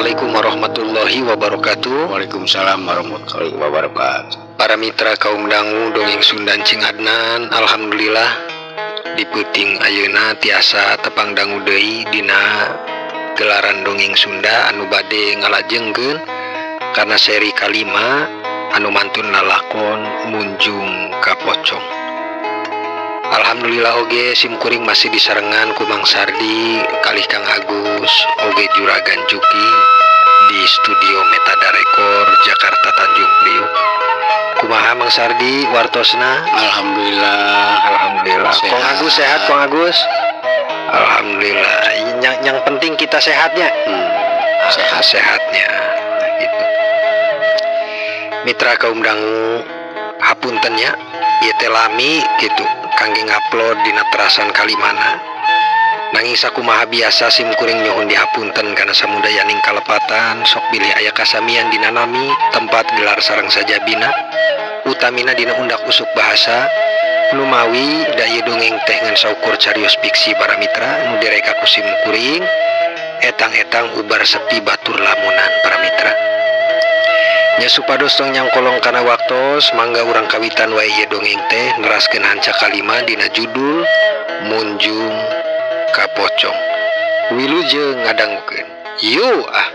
Assalamualaikum warahmatullahi wabarakatuh. Waalaikumsalam warahmatullahi wabarakatuh. Para mitra kaum dangu dongeng Sundan Cing Adnan, alhamdulillah di peuting ayeuna tiasa tepang dangu deui dina gelaran dongeng Sunda anu bade ngalajengkeun karena seri kalima anu mantun lalakon Munjung ka Pocong. Alhamdulillah oge simkuring masih disarengan ku Mang Sardi kalih Kang Agus oge Juragan Juki di studio Metada Rekor Jakarta Tanjung Priuk. Kumaha Mang Sardi wartosna? Alhamdulillah. Kong Agus sehat Kong Agus? Alhamdulillah. Yang penting kita sehatnya. Sehatnya gitu. Mitra kaum dangu hapuntennya ieu teh lami gitu kangge ngupload dina terasan kalimana. Nanging sakumaha biasa simkuring nyuhun dihapunten kana samudayaning kalepatan sok bilih aya kasamian dina nami tempat gelar sareng sajabina utamina dina undak usuk bahasa nu mawi da ieu dongeng teh ngan saukur carios fiksi para mitra nu direka ku simkuring etang-etang ubar sepi batur lamunan para mitra. Nya supados tong nyangkolong kana waktos mangga urang kawitan wae ieu dongeng teh neraskeun hanca kalima dina judul Munjung ka Pocong. Wilujeng ngadangukeun. Yu ah.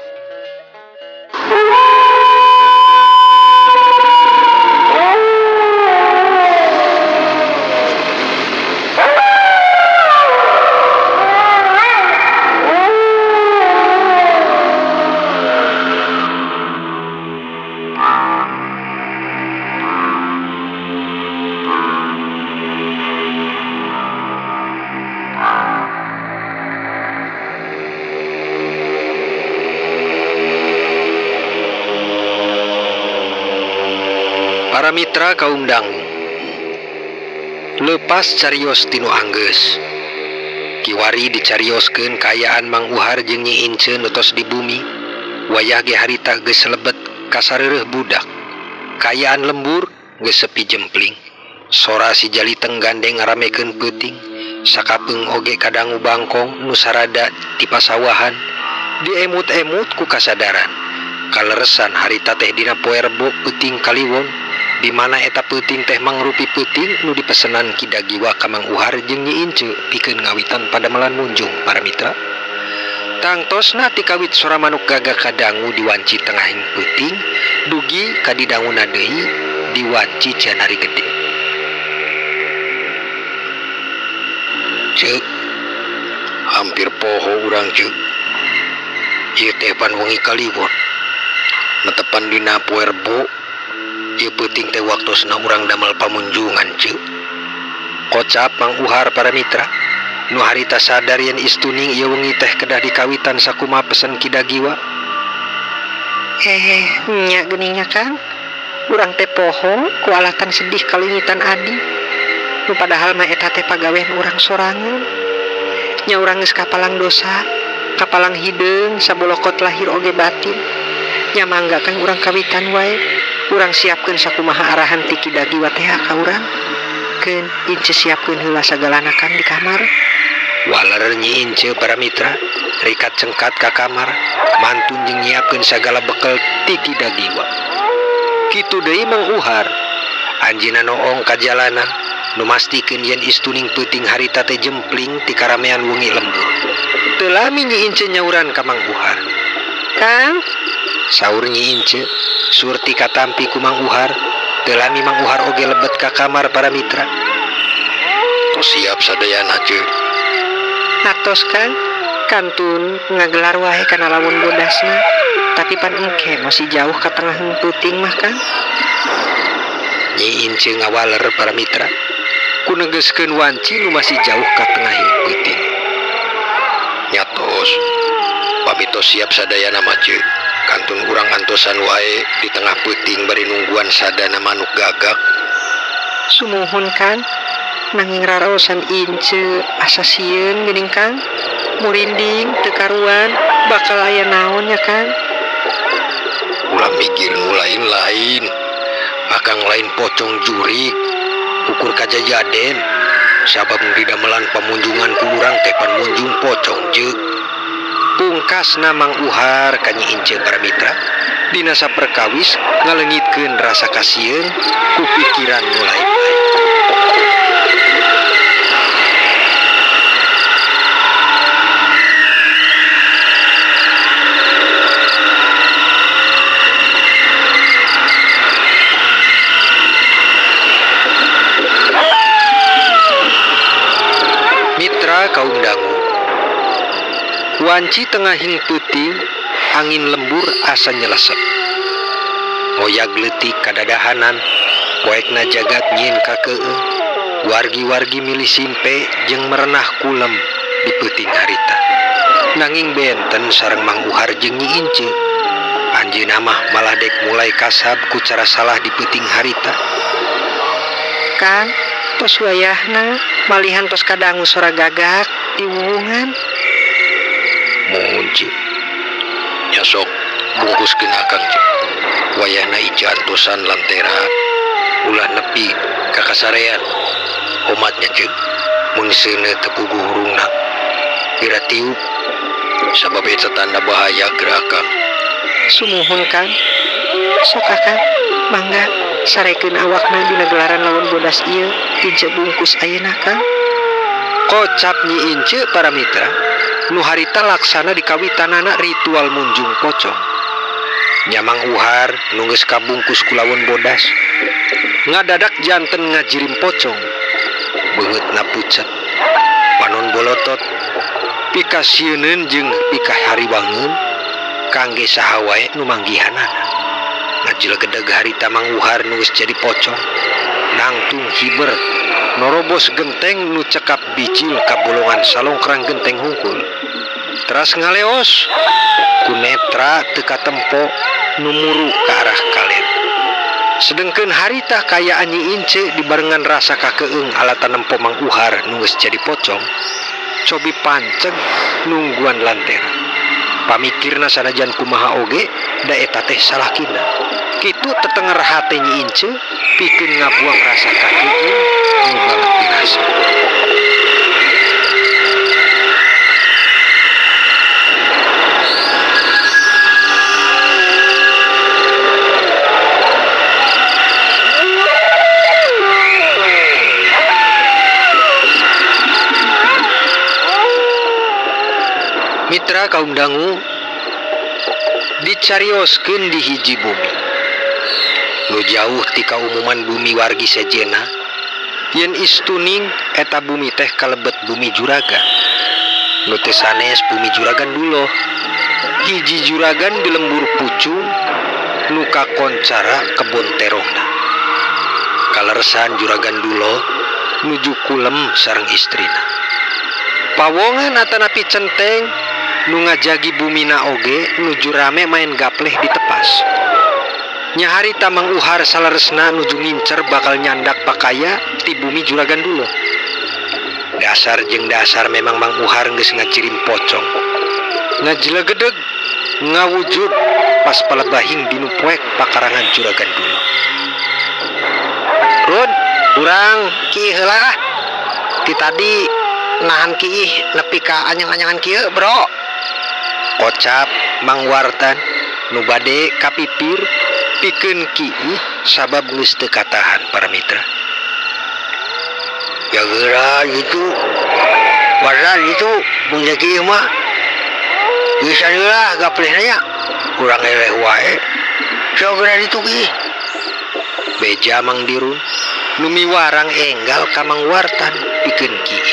Para mitra kaum dangu, lepas carios tinu anggeus kiwari dicarioskeun kayaan Mang Uhar jeung Nyi Ince nutos di bumi wayah ge harita geus lebet kasareureuk budak kayaan lembur geus sepi jempling sora si Jaliteng gandeng ngaramekeun peuting sakapeung oge kadangu bangkong nu sarada ti pasawahan diemut-emut ku kasadaran kaleresan harita teh dina poe Rebo peuting kaliwon di mana eta peuting teh mangrupi peuting nu dipesenan Ki Dagiwa ka Mang Uhar jeung Nyi Ince pikeun ngawitan pademelan munjung para mitra. Tangtosna ti kawit sora manuk gagak kadangu diwanci tengahing peuting dugi ka didanguna deui diwanci janari gede. Ceuk hampir poho urang ceuk. Ieu teh pan wengi kaliwon. Netepan dina poe Rebo ieu peuting teh waktosna urang damel pamunjungan ceuk. Kocap Mang Uhar para mitra nu harita sadar yen istuning ieu wengi teh kedah dikawitan sakumaha pesen Ki Dagiwa. Nya geuning nya Kang. Urang teh poho ku alatan sedih kalingitan Adi. Nu padahal mah eta teh pagawean urang sorangan. Nya urang geus kapalang dosa, kapalang hideung sabolokot lahir oge batin. Nya mangga Kang urang kawitan wae. Urang siapkeun sakumaha arahan ti Ki Dagiwa teh ka urang. Keun Ince siapkeun heula sagalana Kang di kamar. Waler Nyi Ince para mitra rikat cengkat ka kamar mantun jeung nyiapkeun sagala bekel ti Ki Dagiwa. Kitu deui Mang Uhar anjeunna noong ka jalanan nu mastikeun yen istuning peuting harita teh jempling ti karamean wengi lembur. Teu lami Nyi Ince nyauran ka Mang Uhar. Kang, saur Nyi Ince surti katampi ku Mang Uhar. Teu lami Mang Uhar oge lebet ka kamar para mitra. Tos siap sadayana ceuk. atos Kang. Kantun ngagelar wae kana lamun bodasna. Tapi pan engke masih jauh ka tengahing peuting mah Kang. Nyi Ince ngawaler para mitra ku negeskeun wanci nu masih jauh ka tengahing peuting. Nyatos pamitos siap sadayana mah ceuk. Kantun urang antosan wae di tengah peuting bari nungguan sadana manuk gagak. Sumuhun Kang. Nanging raraosan Ince asa sieun geuning Kang. Murinding teu karuan bakal aya naon ya Kang. Ulah mikir nu lain-lain. Akang lain pocong jurig ukur kajajaden sabab nu didamelan pamunjungan ku urang teh pan munjung pocong ceuk. pungkasna Mang Uhar ka Nyi Ince para mitra dina saperkawis ngalengitkeun rasa kasieun ku pikiran mulai baik. Mitra kaum dangu, wanci tengahing peuting angin lembur asa nyelesep. Ngoyag leutik kadadahanan poekna jagat nyieun kakeueung. Wargi-wargi milih simpe jeung merenah kulem di peuting harita. Nanging benten sareng Mang Uhar jeung Nyi Ince, anjeunna mah malah dek mulai kasab ku cara salah di peuting harita. Kang, tos wayahna malihan tos kadangu sora gagak di wuwungan. Mohon Cik. Nya sok bungkuskeun akang Cik. Wayahna ican tosan lantera ulah nepi ka kasarean. Omatnya Cik, mun seuneu teu puguh hurungna. Pira tiup sabab eta tanda bahaya gerakang. Sumuhun Kang. Sok Kang, mangga sarekeun awakna dina gelaran lawan bodas ieu hiji bungkus ayeuna Kang. Kocap Nyi Ince para mitra, nu harita laksana di kawitanana ritual munjung pocong. Nya Mang Uhar nu geus kabungkus ku lawan bodas, ngadadak janten ngajirim pocong. Beungeutna pucet, panon bolotot, pikasieun jeung pikah hariwangeun kangge saha wae nu manggihanana. Ngajlegedeg harita Mang Uhar nu geus jadi pocong, nangtung hiber norobos genteng nu cekap bijil ka bolongan salongkrang genteng hungkul. Teras ngaleos ku netra teu katempo nu muru ka arah kaler. Sedengkeun harita kayaan Nyi Ince dibarengan rasa kakeueung alatan nempo Mang Uhar nu geus jadi pocong, cobi panceg nungguan lantera. Pamikirna sanajan kumaha oge da eta teh salahkina. Kitu tetenger hate Nyi Ince pikeun ngabuang rasa kakeueung nu banget dirasa. Mitra kaum dangu, dicarioskeun di hiji bumi nu jauh ti kaumuman bumi wargi sejena. Yen istuning eta bumi teh kalebet bumi juragan, nu teh sanes bumi juragan duloh. Hiji juragan di lembur pucung nu kakoncara kebon terongna. Kaleresan juragan duloh nuju kulem sareng istrina. Pawongan atanapi centeng nu ngajagi bumina oge nuju rame main gapleh di tepas. Nya harita Mang Uhar salaresna nuju ngincer bakal nyandak pakaya ti bumi juragan duloh. Dasar jeung dasar memang Mang Uhar geus ngajirim pocong. Ngajlegedeg ngawujud pas palebahing dinu poek pakarangan juragan duloh. Run, urang kieu heula. Ti tadi nahan kiih nepi ka anyang-anyangan kieu, Bro. Kocap Mang Wartan nu bade kapipir pikeun kiih sabab geus teu katahan para mitra. Ya geura itu. Warna itu mun kieu mah geus heula gaplehna nya. Urang eleh wae. Sok geura ditu kiih. Beja Mang Dirun nu miwarang enggal ka Mang Wartan pikeun kiih.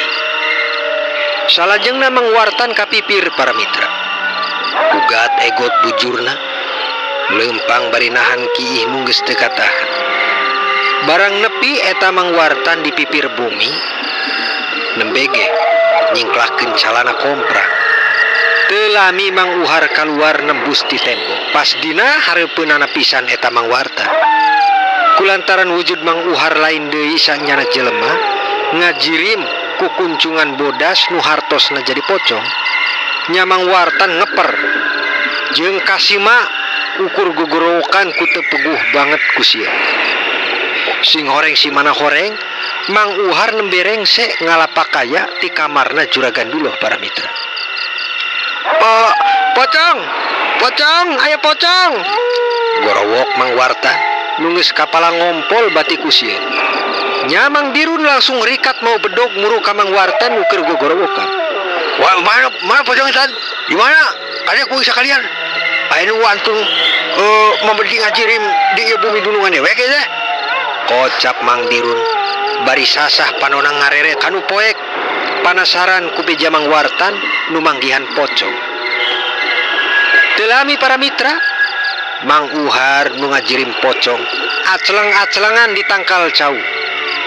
Salajengna Mang Wartan kapipir para mitra. Ugat egot bujurna lempang bari nahan kiih nu geus teu katahan. Barang nepi eta Mang Wartan di pipir bumi, nembege nyingklakeun calana komprang. Teu lami Mang Uhar kaluar nembus ti tembok. Pas dina hareupeunana pisan eta Mang Wartan. Kulantaran wujud Mang Uhar lain deui sanyana jelema ngajirim ku kuncungan bodas nu hartosna jadi pocong. Nya Mang Wartan ngeper jeung kasima ukur gogorokan ku teu peguh banget ku sia. Sing horeng si mana horeng, Mang Uhar nembe rengse ngalapakaya ti kamarna juragan duloh para mitra. Pocong, aya pocong. Gorowok Mang Wartan nunggeus kapala ngompol batik usieun. Nya Mang Dirun langsung rikat mau bedog muru ka Mang Wartan nuker gogorowokan. Wah, mana pocong itu? Di mana? Ada ku sekalian. Ayeuna wantun memberi ngajirim di bumi dunungan we ge teh. Kocap Mang Dirun bari sasah panonang ngareret kanu poek. Panasaran ku beja Mang Wartan nu manggihan pocong. Telami para mitra, Mang Uhar nu ngajirim pocong aceleng-acelengan di tangkal cau.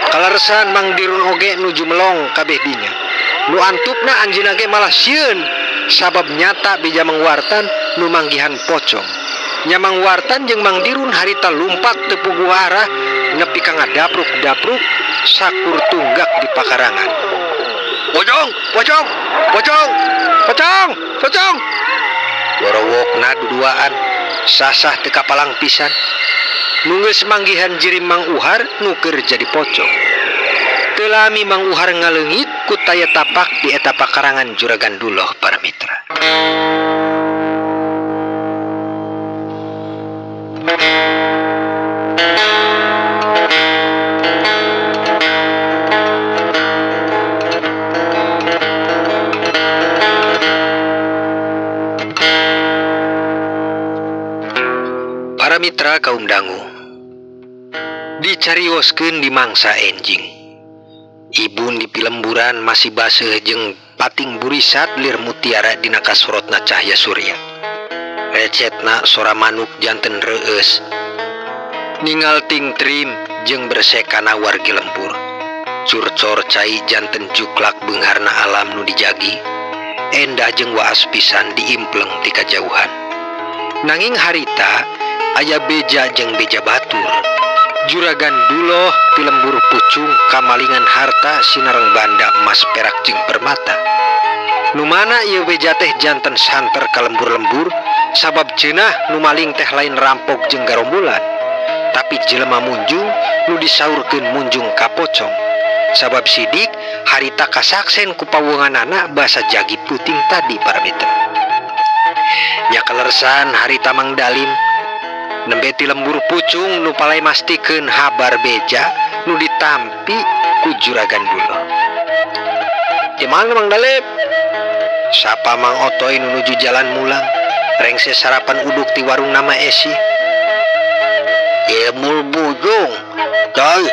Kaleresan Mang Dirun oge nuju melong kabeh dinya. Nu antupna anjeunna ge malah sieun sabab nyata beja Mang Wartan nu manggihan pocong. Nya Mang Wartan jeung Mang Dirun harita lumpat teu puguh arah nepi ka ngadapruk-dapruk sakur tunggak di pakarangan. Pocong. Gorowokna duduaan sasah teu kapalang pisan. Nunggeus manggihan jirim Mang Uhar nuker jadi pocong. Teu lami Mang Uhar ngaleungit ku taya tapak di eta pakarangan Juragan Duloh para mitra. Para mitra kaum dangu, dicarioskeun di mangsa enjing. Ibun di pilemburan masih baseuh jeung pating burisat lir mutiara dina kasorotna cahya surya. Recetna sora manuk janten reueus. Ningal ting trim jeung bersekana wargi lempur. Curcor cai janten juklak beungharna alam nu dijagi. Endah jeung waas pisan diimpleng ti kajauhan. Nanging harita aya beja jeung beja batur. Juragan Duloh pilembur pucung kamalingan harta sinareng banda emas perak jeung permata. Nu mana ieu beja teh janten santer ka lembur-lembur sabab ceunah nu maling teh lain rampok jeung garombolan, tapi jelema munjung nu disaurkeun munjung ka pocong. Sabab sidik harita kasaksen ku pawunganana basa jagi puting tadi para mitra. Nya kaleresan harita Mang Dalim nembe ti lembur pucung nu palai mastikeun habar beja nu ditampi ku Juragan Duloh. Di mana Mang Dalim? Sapa Mang Otoy nu nuju jalan mulang rengse sarapan uduk ti warung nama Esi. Mul bujung. Coy,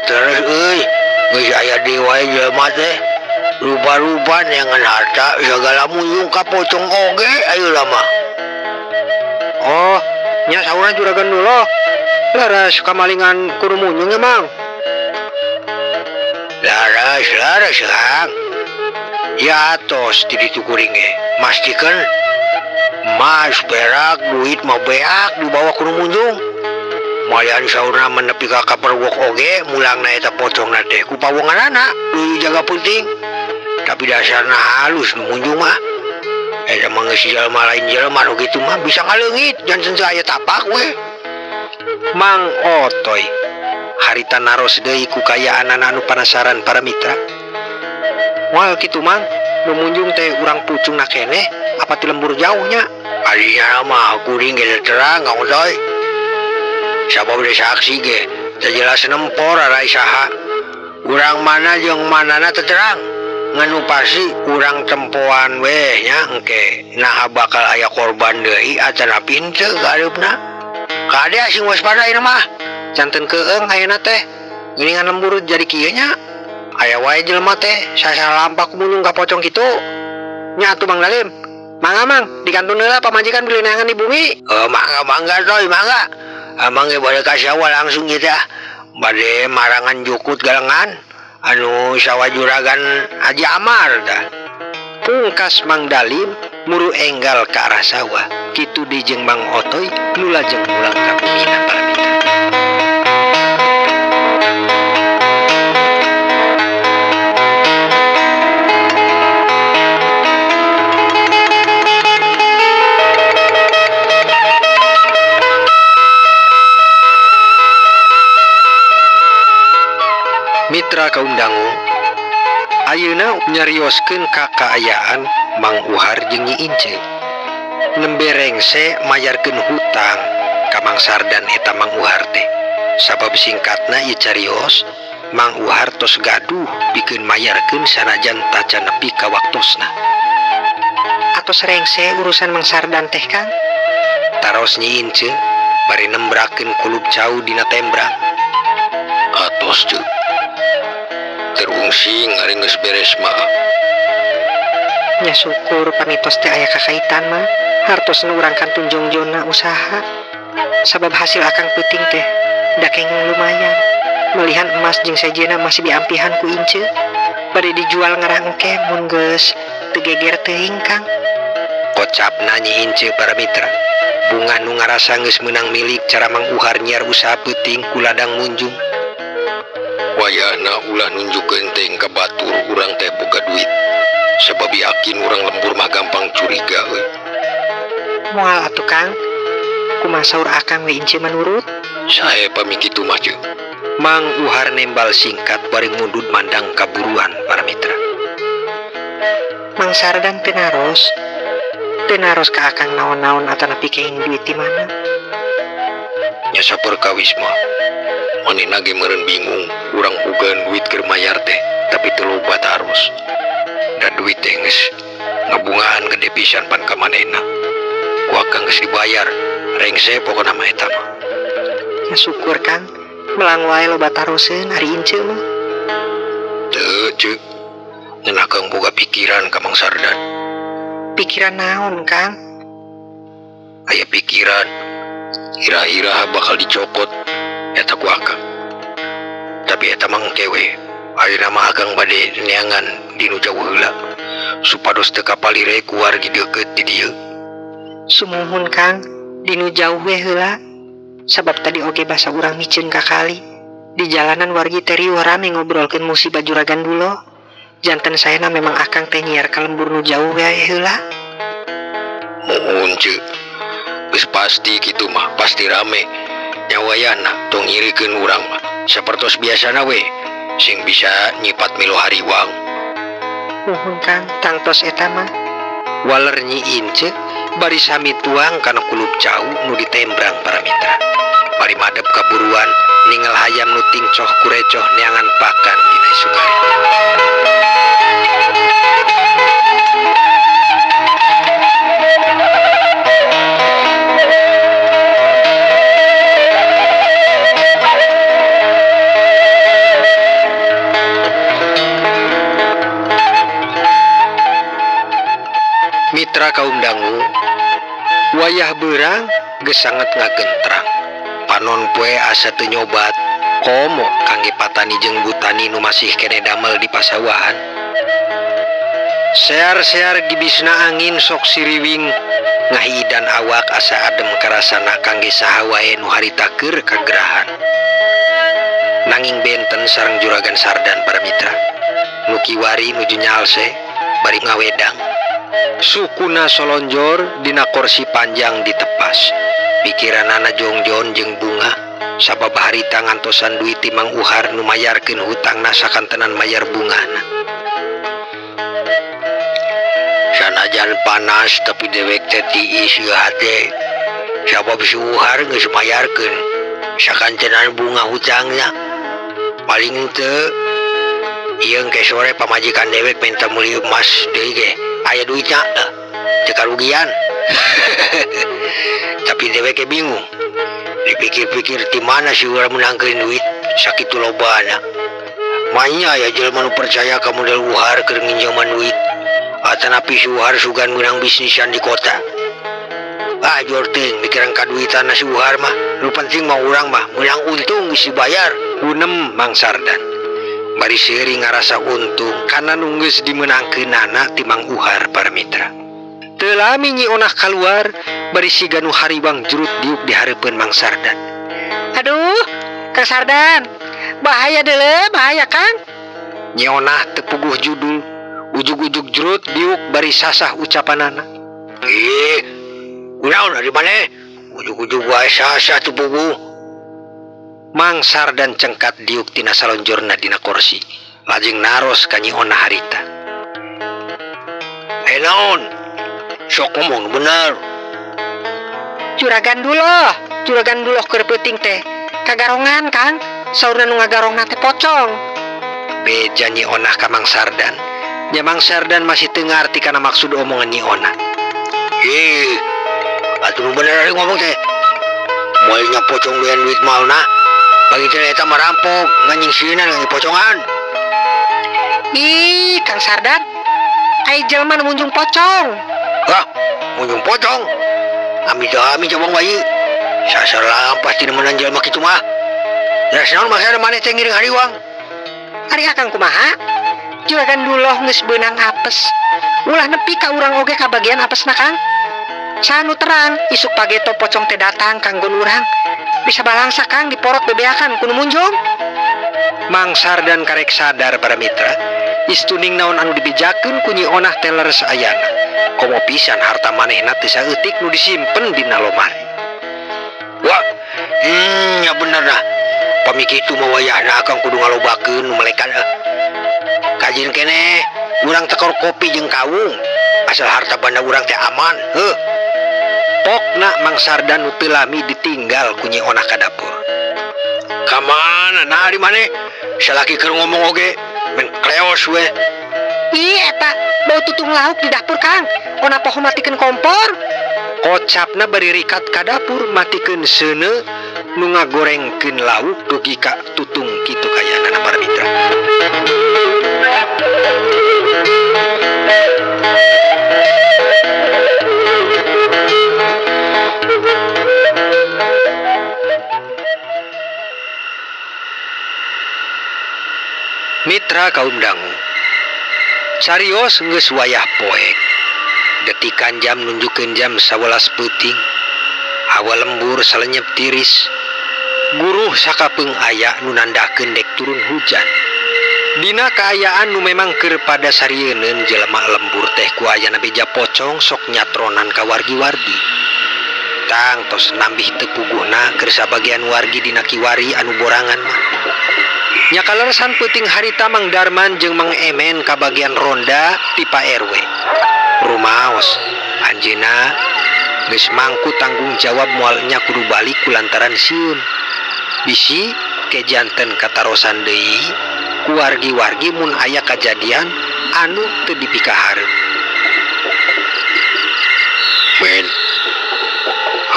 terus euy, geus aya di wae jelema teh. Rupa-rupa neangan harta segala munjung ka pocong oge ayeuna mah. Oh, nya saurna Juragan Duloh laras kamalingan kudu munjung ya Mang. Laras Kang. Ya tos di ditu kuring ge mastikeun emas perak duit mah beak dibawa kudu munjung. Malian saurna menepi ka kaperwok oge mulangna eta pocongna teh ku pawunganana nu jaga penting. Tapi dasarna halus nu munjung mah. Eta mah geus jelema lain jelema nu kitu mah bisa ngaleungit janten teu aya tapak we. Mang Otoy harita naros deui ku kayaanana anu panasaran para mitra. Moal kitu Mang, nu munjung teh urang pucungna keneh apa ti lembur jauhnya? Adinya mah kuring ge terang Kang Otoy. Sabab de saksi ge teu jelas nempor arai saha. Urang mana jeung manana teu terang. Nganu pasti urang tempoan we nya engke nah bakal aya korban deui acan pinteu gareupna. Kade asing waspada ieu mah. Janten keeng ayeuna teh. Geuningan lembur jadi kieu nya. Aya wae jelema teh sasalampak munjung ka pocong kitu. Nya atuh Mang Dalim. Mangga Mang, dikantun heula pamajikan bilinangan di bumi. Mangga Toy, mangga. Amang ge bade ka sawa langsung ieu teh. Bade marangan jukut galengan anu sawa Juragan Haji Amar tah. Pungkas Mang Dalim muru enggal ke arah sawah. Kitu di jeung Mang Otoy nu lajeng pulang ka bumina para mitra. Mitra kaum dangu, ayeuna nyarioskeun kakaayaan Mang Uhar jeung Nyi Ince. Nembe rengse mayarkeun hutang ka Mang Sardan eta Mang Uhar teh. Sabab singkatna ieu carios Mang Uhar tos gaduh pikeun mayarkeun sanajan tacan nepi ka waktosna. Atos rengse urusan Mang Sardan teh Kang. Taros Nyi Ince bari nembrakeun kulub cau dina tembrang. Atos ceuk. Terungsi ngari geus beres mah. Nya syukur pamitos teh aya kakaitan mah hartosna urang kantun jongjonna usaha. Sabab hasil akang peuting teh dakeng lumayan. Melihan emas jeung sejena masih diampihan ku Ince. Bade dijual ngarang engke mun geus teu geger teuing Kang. Kocapna Nyi Ince para mitra. Bunga nu ngarasa geus meunang milik cara Mang Uhar nyiar usaha peuting ku ladang munjung. Wayahna ulah nunjukkeun teh ka batur urang teh boga duit. Sebab yakin urang lembur mah gampang curiga euy. Moal atuh Kang. Kumaha saur akang we Ince manurut? Sae pami kitu mah ceuk. Mang Uhar nembal singkat bari mundut mandang kaburuan para mitra. Mang Sardan teu naros ka akang naon-naon atanapi keing duit di mana. Nya saperkawis mah manehna ge meureun bingung urang bogaan duit keur mayar teh tapi teu loba taros. Da duit teh geus ngabungaan gede pisan pan ka manehna. Ku akang geus dibayar rengse pokona mah eta mah. Ya syukur Kang, melang wae loba taroseun ari Ince mah. Teu ceuk. Ngan akang boga pikiran ka Mang Sardan. Pikiran naon Kang? Aya pikiran ira-ira bakal dicopot eta ku akang. Tapi eta mah kewe. Ayeuna mah akang bade neangan dinu jauh heula supados teu kapalire ku wargi deukeut di dieu. Sumuhun Kang, dinu jauh we heula. Sabab tadi oge basa urang miceun ka kali. Di jalanan wargi teh riuh rame ngobrolkeun musibah juragan Dulo. Janten sayana memang akang teh nyiar ka lembur nu jauh we heula. Muhun ceuk. Geus pasti kitu mah, pasti rame. Nya wayahna tong ngirikeun urang mah sapertos biasana we sing bisa nyipat milu hariwang. Nuhun Kang, tangtos eta mah. Waler Nyi Ince bari sami tuang kana kulub cau nu ditembrang para mitra. Bari madep kaburuan ninggal hayam nu tingcoh kurecoh neangan pakan dina sukari. Mitra kaum dangu, wayah beurang geus sanget ngagentrang. Panon poe asa teu nyobat, komo kangge patani jeung butani nu masih kene damel di pasawahan. Sear-sear gibisna angin sok siriwing, ngahidan awak asa adem karasana kangge saha wae nu harita keur kagerahan. Nanging benten sareng juragan Sardan para mitra, nu kiwari nuju nyalse bari ngawedang. Sukuna solonjor dina kursi panjang ditepas. Pikiranana jongjon jeung bunga. Sabab harita ngantosan duit ti Mang Uhar nu mayarkeun hutangna sakantenan mayar bungana. Sanajan panas tapi dewek teh tiis ieu hate. Sabab si Uhar geus mayarkeun sakantenan bunga hutangna. Paling teu ieu engke sore pamajikan dewek minta meuli emas deui ge. Aya duitnya teu karugian. Tapi deweke bingung. Dipikir-pikir ti mana si urang menangkeun duit sakitu lobana. Manya aya jelema nu percaya ka model Uhar keur nginjaman duit. Atanapi si Uhar sugan meunang bisnisan di kota. Ajor teuing mikiran kaduitanna si Uhar mah. Nu penting mah urang mah meunang untung geus dibayar. Gunem Mang Sardan. Bari seuri ngarasa untung kana nu geus dimeunangkeunana ti Mang Uhar para mitra. Teu lami Nyi Onah kaluar bari siga nu hariwang jurut diuk di hareupeun Mang Sardan. Aduh, Kang Sardan, bahaya deuleu, bahaya Kang. Nyi Onah teu puguh judul, ujug-ujug jurut diuk bari sasah ucapanana. Kunaon dari mana? Ujug-ujug wae sasah teu puguh. Mang Sardan cengkat diuk tina salonjorna dina kursi, lajeng naros ka Nyi Onah harita. naon sok ngomong bener. Juragan dulu keur peuting teh kagarongan Kang saurna nu ngagarongna teh pocong. Beja Nyi Onah ka Mang Sardan. Nya Mang Sardan masih teu ngarti kana maksud omongan Nyi Onah. Atuh nu bener ari ngomong teh. Moalnya pocong doyan duit malna. Bagi teh eta marampok nganjing sieuna nganjing pocongan. Ih, Kang Sardan, ai jelema nu munjung pocong. Wah, munjung pocong. Ami coba bayi. Sasalah pasti nemenan jelema kitu mah. Ya sanaon masa maneh teh ngiring hariwang. Ari akang kumaha? Juragan Duloh geus beunang apes. Ulah nepi ka urang oge ka bagian apesna Kang. Sanu terang, isuk pageto pocong teh datang kanggo urang. Bisa balangsa Kang diporot bebeakan ku nu munjung. Mang Sardan karek sadar para mitra. Istuning naon anu dibijakeun ku Nyi Onah teh leres ayana. Komo pisan harta manehna teu saeutik nu disimpen dina lomari. Wah, nya bener dah. Pami kitu mah wayahna akang kudu ngalobakeun nu melekat. Kajin keneh, urang tekor kopi jeung kawung. Asal harta banda urang teh aman. Pokna Mang Sardan nu teu lami ditinggal ku Nyi Onah ka dapur. Kamana nah di maneh? Salaki keur ngomong oge, men kleos we. Ih, eta bau tutung lauk di dapur Kang. Ona poho matikeun kompor. Kocapna bari rikat ka dapur matikeun seuneu nu ngagorengkeun lauk dugi ka tutung kitu kayana para mitra. Mitra kaum dangu, sarios geus wayah poek. Detikan jam nunjukkeun jam 11 peuting. Hawa lembur salenyep tiris. Guruh sakapeung aya nu nandakeun dek turun hujan. Dina kaayaan nu memang keur pada sarieun jelema lembur teh ku ayana beja pocong sok nyatronan ka wargi-wargi. Tang tos nambih teu puguhna keur sabagian wargi dina kiwari anu borangan mah. Nya kaleresan peuting harita Mang Darman jeung Mang Emen ka bagian ronda ti Pak RW. Rumaos, anjeunna geus mangku tanggung jawab moal nya kudu balik kulantaran sieun. Bisi ke janten katarosan deui ku wargi-wargi mun aya kajadian anu teu dipikahareun. Men,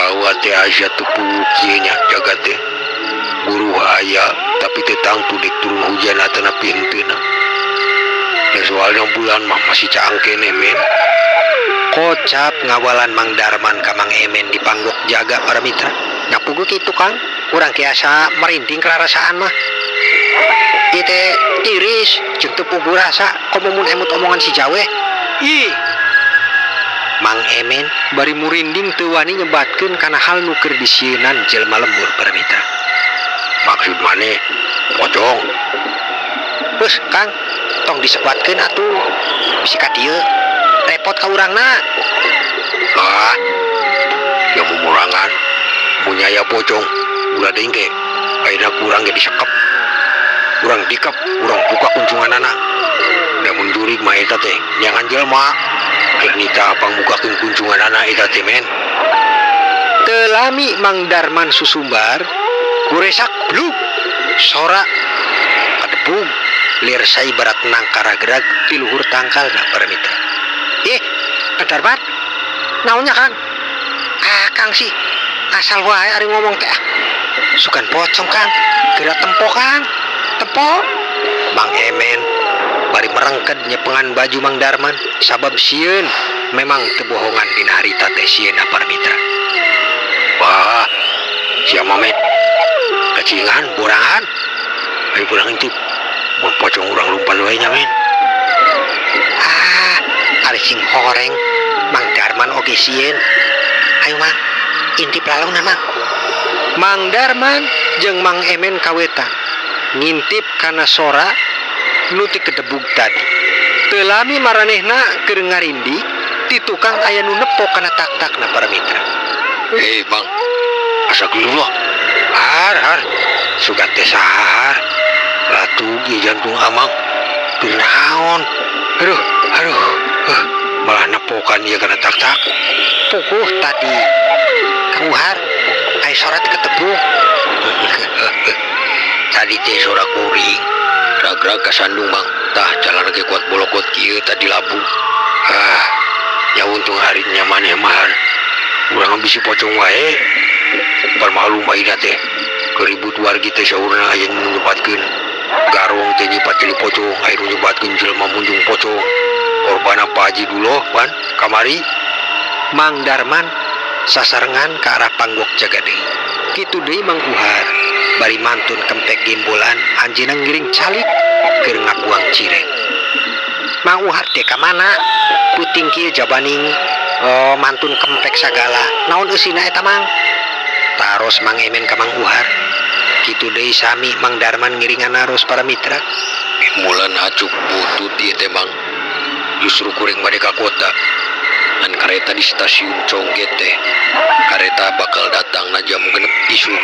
hawa teh asa teu puguh kieu nya jaga teh. Guru aya tapi tetang tu dek turun hujan atau napi henteuna. Ya soalnya bulan mah masih caang keneh men. Kocap ngawalan Mang Darman ka Mang Emen di panggok jaga para mitra. Nyapugu kitu Kang, urang kiasa merinding kerasaan mah. Ieu teh tiris jeung teu puguh rasa komo mun emut omongan si Jawe. Ih. Mang Emen bari murinding teu wani nyebatkeun kana hal nu keur disieunnan jelema lembur para mitra. Maksud maneh pocong. Geus Kang, tong disekuatkeun atuh. Bisi ka dieu repot ka urangna. Yang mumurangan munyaya pocong ulah deing ge ayeuna kurang ge disekep. Urang dikep, urang buka kunjunganana. Da mun jurig mah eta teh nyangan jelema. Aya nita pangbukakeun kunjunganana eta teh men. Teu lami Mang Darman susumbar kuresak bluk sora kadebug lir sai barat nangkara gerag di luhur tangkalna para mitra. Darman, naonnya Kang? Kang sih asal wae ari ngomong teh. Sukan pocong Kang, geura tempo Kang, tempo. Mang Emen bari merengked nyepengan baju Mang Darman sabab sieun memang teu bohongan dina harita teh sieun para mitra. Wah, sia Mamet kacingan borangan. Ayo pulang intip. Mun pocong urang lumpan wae nya men. Ari sing horeng Mang Darman oge sieun. Ayo Mang, intip lalauna Mang. Mang Darman jeung Mang Emen kawetan ngintip kana sora nu ti kedebug tadi. Teu lami maranehna keur ngarindi ti tukang aya nu nepo kana tak-takna para mitra. Bang, asa geuleuh. Har. Sugat teh sahar. Ratu ieu jantung amang. Teu naon. Aduh. malah nepokan ieu kana tak-tak. Puguh tadi Kang Uhar aya sorat ketebuk. Tadi teh sorak kuring rag-rag kasandung Mang tah jalan ge kuat bolokot kieu tadi labu. Ya untung harinya maneh mahar urang bisi pocong wae permalu maida teh keribut wargi teh saurna aya nu nyebatkeun garong teh nyipat jadi pocong aya nu nyebatkeun jelema munjung pocong korbana Pak Haji Duloh pan kamari. Mang Darman sasarengan ke arah panggok jaga deui. Kitu deui Mang Uhar bari mantun kempek gimbolan anjeunna ngiring calik keur ngabuang cireng. Mang Uhar teh ka mana? Puting kieu jabaning mantun kempek sagala. Naon eusina eta Mang? Taros Mang Emen ka Mang Uhar. Kitu deui sami Mang Darman ngiringan aros para mitra. Mulan acuk butut ieu teh Mang. Justru kuring bade ka kota. Dan kareta di stasiun Congget teh kareta bakal datang na jam 6 isuk.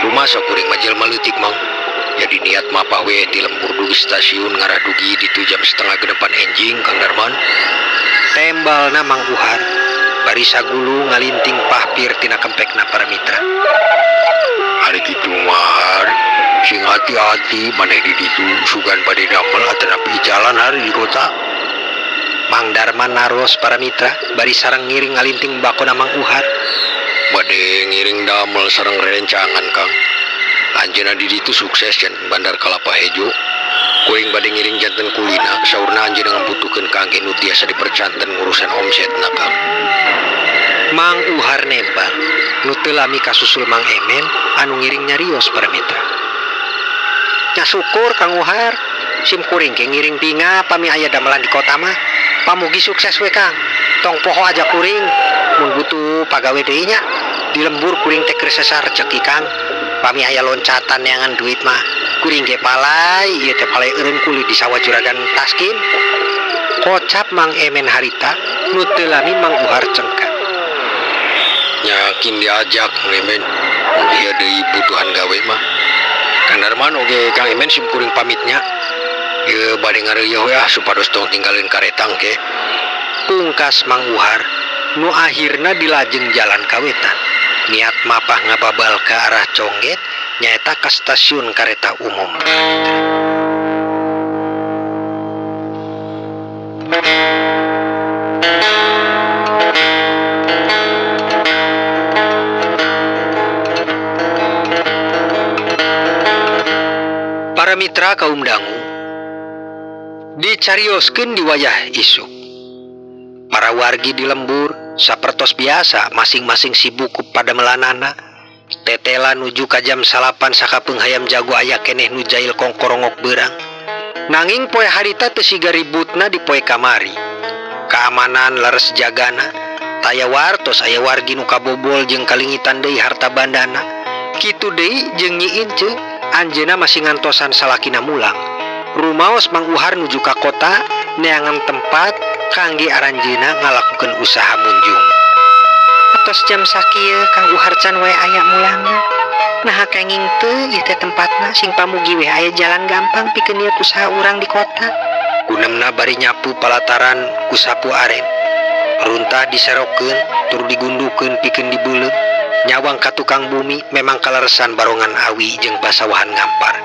Rumah sakuring majelma leutik Mang. Jadi niat mapah we di lembur dugi stasiun ngarah dugi ditu jam 6:30 enjing Kang Darman. Tembalna Mang Uhar bari sagulu ngalinting pahpir tina kempekna para mitra. Hari kitu mahar sing hati-hati maneh di ditu sugan bade damel atanapi jalan hari di kota. Mang Darman naros para mitra bari sareng ngiring ngalinting bakona Mang Uhar. Bade ngiring damel sareng rencangan Kang. Anjeunna di ditu sukses janten Bandar Kalapa Hejo. Kuring bade ngiring janten kulina saurna anjeunna ngambutuhkeun kangge nu tiasa dipercanten ngurusan omsetna Kang. Mang Uhar nebal nu teu lami kasusul Mang Emen anu ngiring nyarios para mitra. Nya syukur Kang Uhar sim kuring ke ngiring binga pami aya damelan di kota mah. Pamugi sukses we Kang. Tong poho aja kuring mun butuh pagawe deui nya. Di lembur kuring teh keur sesar rezeki Kang. Pami aya loncatan neangan duit mah kuring ge palai ieu teh palai eureun kuli di sawah juragan Taskin. Kocap Mang Emen harita nu teu lami Mang Uhar cengkat. Yakin diajak Mang Emen. Ieu deui butuhan gawe mah. Kang Darman oge Kang Emen sim kuring pamitnya. Ieu bade ngareueuh we supados tong tinggalin kareta engke. Pungkas Mang Uhar nu akhirna dilajeng jalan kawetan. Niat mapah ngababal ke arah Congget nyaeta ke stasiun kareta umum. Para mitra kaum dangu dicarioskeun di wayah isuk. Para wargi di lembur sapertos biasa masing-masing sibuk pada melanana. Tetela nuju ka jam 8 sakapeung hayam jago aya keneh nu jail kongkorongok beurang. Nanging poe harita teu siga ributna di poe kamari. Keamanan leres jagana, taya wartos aya wargi nu kabobol jeung kalingitan deui harta bandana. Kitu deui jeung Nyi Ince anjeunna masih ngantosan salakina mulang. Rumaos Mang Uhar nuju ka kota neangan tempat kangge aranjeunna ngalakukeun usaha munjung. Atos jam sakieu Kang Uhar can wae aya mulangna. Nah kenging teu ieu teh tempatna sing pamugi we aya jalan gampang pikeun niat usaha urang di kota. Gunemna bari nyapu palataran ku sapu aren. Runtah diserokeun tur digundukeun pikeun dibeuleum. Nyawang ka tukang bumi memang kaleresan barongan awi jeung pasawahan ngampar.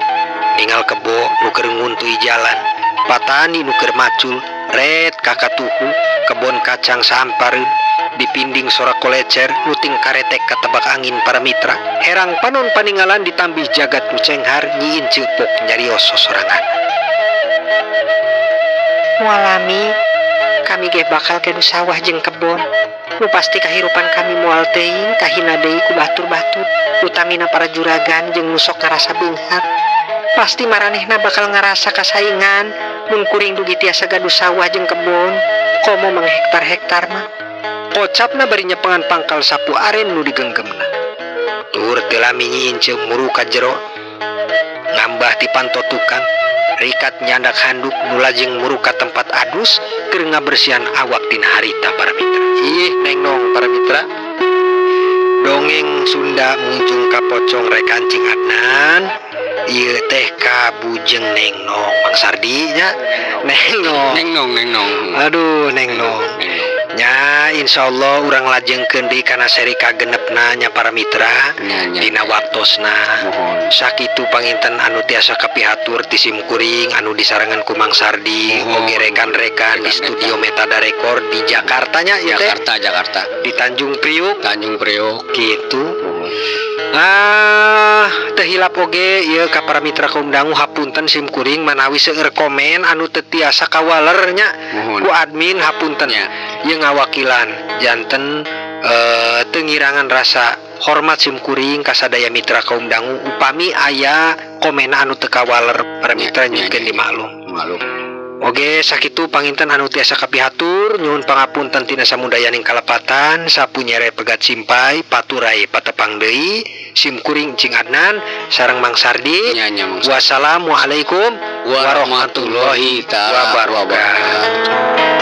Ningal kebo nu keur nguntuy jalan, patani nu keur macul, ret kakatuhu, kebon kacang sampareun, dipinding sora kolecer, nuting karetek katebak angin para mitra. Herang panon paninggalan ditambih jagat nu cenghar Nyi Ince pok nyarios sosorangan. Mualami kami ge bakal ke sawah jeung kebon. Nu pasti kahirupan kami moal teuing kahina deui ku batur-batur, utamina para juragan jeung nu sok ngarasa beunghar. Pasti maranehna bakal ngarasa kasaingan mun kuring dugi tiasa gaduh sawah jeung kebon, komo menghektar-hektar mah. Kocapna bari nyepengan pangkal sapu aren nu digenggemna. Tur teu lami Nyi Ince muru ka jero, ngambah ti panto tukang, rikat nyandak handuk nu lajeng muru ka tempat adus keur ngabersihan awak tina harita para mitra. Ih neng nong para mitra. Dongeng Sunda munjung ka pocong rek kancing Adnan. ieu teh kabujeng Neng Nong Mang Sardi nya. Neng Nong. Aduh Neng Nong. Nya insyaallah urang lajengkeun deui kana seri kagenepna nya para mitra dina waktosna. Sakitu panginten anu tiasa kapihatur ti simkuring anu disarengan ku Mang Sardi oge rekan-rekan di studio Metada Record di Jakarta nya ieu teh. Jakarta. Di Tanjung Priuk gitu. Teu hilap oge ieu ka para mitra kaum dangu hapunten simkuring manawi seueur komen anu teu tiasa kawaler nya ku admin hapunten. Ieu ngawakilan janten teu ngirangan rasa hormat simkuring ka sadaya mitra kaum dangu upami aya komen anu teu kawaler para mitra nyukeun dimaklum. Oge sakitu panginten anu tiasa kapihatur nyuhun pangapunten tina samudayaning kalepatan sapunyere pegat simpai paturai patepang deui simkuring cing Adnan sareng Mang Sardi. Wassalamualaikum warahmatullahi wabarakatuh.